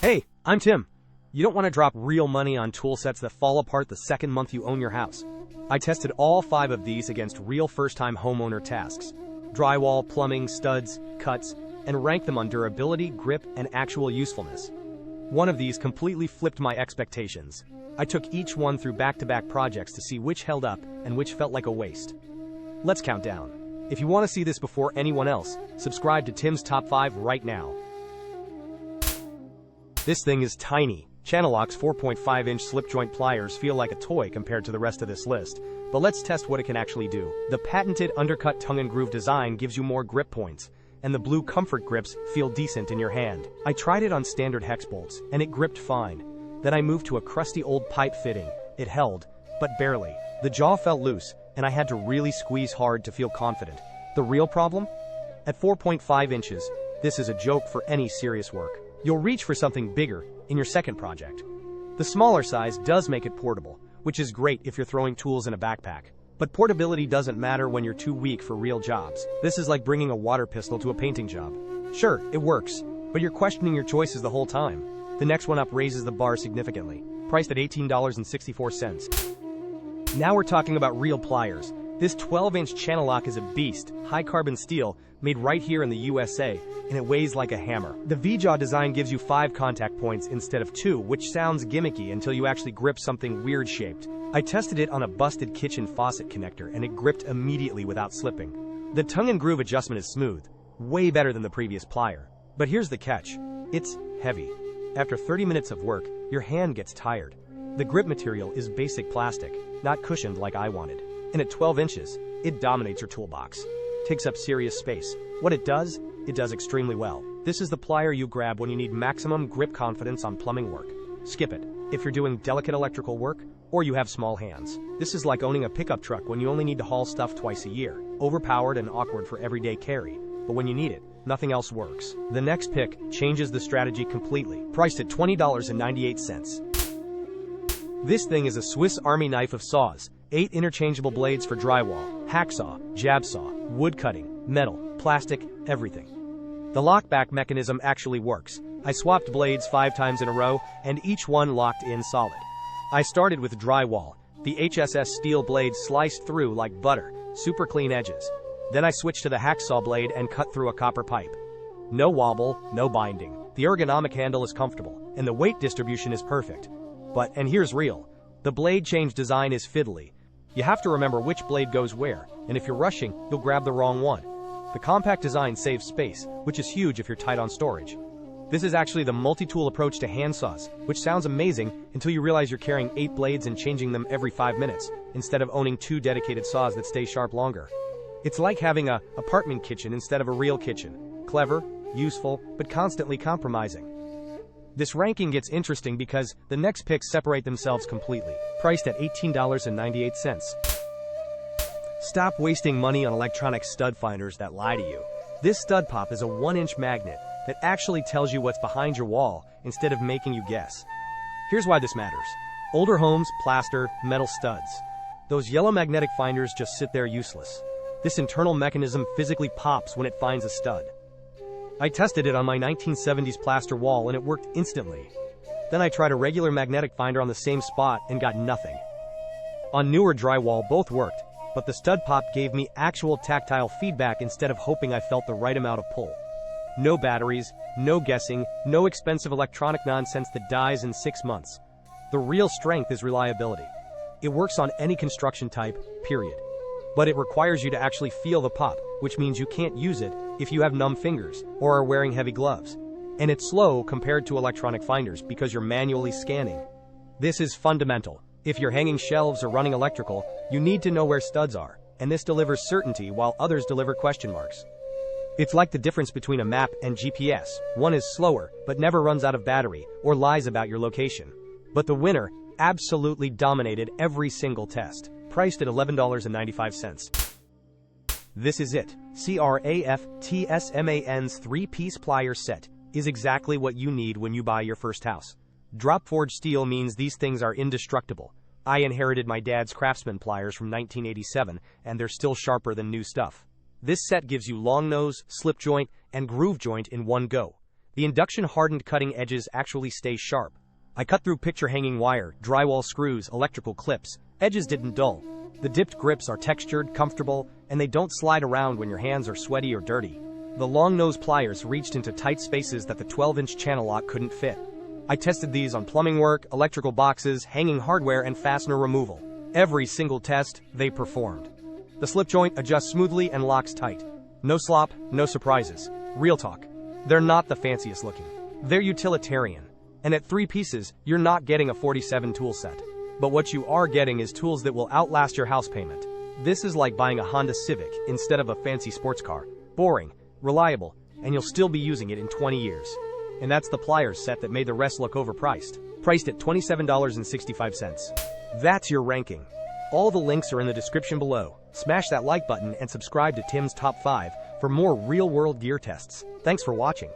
Hey, I'm Tim. You don't want to drop real money on tool sets that fall apart the second month you own your house. I tested all 5 of these against real first-time homeowner tasks: drywall, plumbing, studs, cuts, and ranked them on durability, grip, and actual usefulness. One of these completely flipped my expectations. I took each one through back-to-back projects to see which held up and which felt like a waste. Let's count down. If you want to see this before anyone else, subscribe to Tim's Top 5 right now. This thing is tiny. Channellock's 4.5-inch slip-joint pliers feel like a toy compared to the rest of this list, but let's test what it can actually do. The patented undercut tongue-and-groove design gives you more grip points, and the blue comfort grips feel decent in your hand. I tried it on standard hex bolts, and it gripped fine. Then I moved to a crusty old pipe fitting. It held, but barely. The jaw felt loose, and I had to really squeeze hard to feel confident. The real problem? At 4.5 inches, this is a joke for any serious work. You'll reach for something bigger in your second project. The smaller size does make it portable, which is great if you're throwing tools in a backpack. But portability doesn't matter when you're too weak for real jobs. This is like bringing a water pistol to a painting job. Sure, it works, but you're questioning your choices the whole time. The next one up raises the bar significantly, priced at $18.64. Now we're talking about real pliers. This 12-inch Channellock is a beast, high-carbon steel, made right here in the USA, and it weighs like a hammer. The V-jaw design gives you 5 contact points instead of 2, which sounds gimmicky until you actually grip something weird-shaped. I tested it on a busted kitchen faucet connector, and it gripped immediately without slipping. The tongue-and-groove adjustment is smooth, way better than the previous plier. But here's the catch. It's heavy. After 30 minutes of work, your hand gets tired. The grip material is basic plastic, not cushioned like I wanted. And at 12 inches, it dominates your toolbox. Takes up serious space. What it does extremely well. This is the plier you grab when you need maximum grip confidence on plumbing work. Skip it if you're doing delicate electrical work or you have small hands. This is like owning a pickup truck when you only need to haul stuff twice a year. Overpowered and awkward for everyday carry. But when you need it, nothing else works. The next pick changes the strategy completely. Priced at $20.98. This thing is a Swiss Army knife of saws. 8 interchangeable blades for drywall, hacksaw, jab saw, wood cutting, metal, plastic, everything. The lockback mechanism actually works. I swapped blades 5 times in a row, and each one locked in solid. I started with drywall. The HSS steel blade sliced through like butter, super clean edges. Then I switched to the hacksaw blade and cut through a copper pipe. No wobble, no binding. The ergonomic handle is comfortable, and the weight distribution is perfect. But, and here's real, the blade change design is fiddly. You have to remember which blade goes where, and if you're rushing, you'll grab the wrong one. The compact design saves space, which is huge if you're tight on storage. This is actually the multi-tool approach to handsaws, which sounds amazing until you realize you're carrying 8 blades and changing them every 5 minutes, instead of owning 2 dedicated saws that stay sharp longer. It's like having an apartment kitchen instead of a real kitchen. Clever, useful, but constantly compromising. This ranking gets interesting because the next picks separate themselves completely, priced at $18.98. Stop wasting money on electronic stud finders that lie to you. This StudPoP is a 1-inch magnet that actually tells you what's behind your wall instead of making you guess. Here's why this matters. Older homes plaster metal studs. Those yellow magnetic finders just sit there useless. This internal mechanism physically pops when it finds a stud. I tested it on my 1970s plaster wall and it worked instantly. Then I tried a regular magnetic finder on the same spot and got nothing. On newer drywall both worked, but the StudPoP gave me actual tactile feedback instead of hoping I felt the right amount of pull. No batteries, no guessing, no expensive electronic nonsense that dies in 6 months. The real strength is reliability. It works on any construction type, period. But it requires you to actually feel the pop, which means you can't use it if you have numb fingers or are wearing heavy gloves. And it's slow compared to electronic finders because you're manually scanning. This is fundamental. If you're hanging shelves or running electrical, you need to know where studs are, and this delivers certainty while others deliver question marks. It's like the difference between a map and GPS. One is slower, but never runs out of battery or lies about your location. But the winner absolutely dominated every single test, priced at $11.95. This is it. CRAFTSMAN's 3-piece Pliers set is exactly what you need when you buy your first house. Drop-forged steel means these things are indestructible. I inherited my dad's CRAFTSMAN pliers from 1987, and they're still sharper than new stuff. This set gives you long nose, slip joint, and groove joint in one go. The induction-hardened cutting edges actually stay sharp. I cut through picture-hanging wire, drywall screws, electrical clips. Edges didn't dull. The dipped grips are textured, comfortable, and they don't slide around when your hands are sweaty or dirty. The long-nose pliers reached into tight spaces that the 12-inch Channellock couldn't fit. I tested these on plumbing work, electrical boxes, hanging hardware, and fastener removal. Every single test, they performed. The slip joint adjusts smoothly and locks tight. No slop, no surprises. Real talk. They're not the fanciest looking. They're utilitarian. And at 3 pieces, you're not getting a 47 tool set. But what you are getting is tools that will outlast your house payment. This is like buying a Honda Civic instead of a fancy sports car. Boring, reliable, and you'll still be using it in 20 years. And that's the Pliers set that made the rest look overpriced. Priced at $27.65. That's your ranking. All the links are in the description below. Smash that like button and subscribe to Tim's Top 5 for more real-world gear tests. Thanks for watching.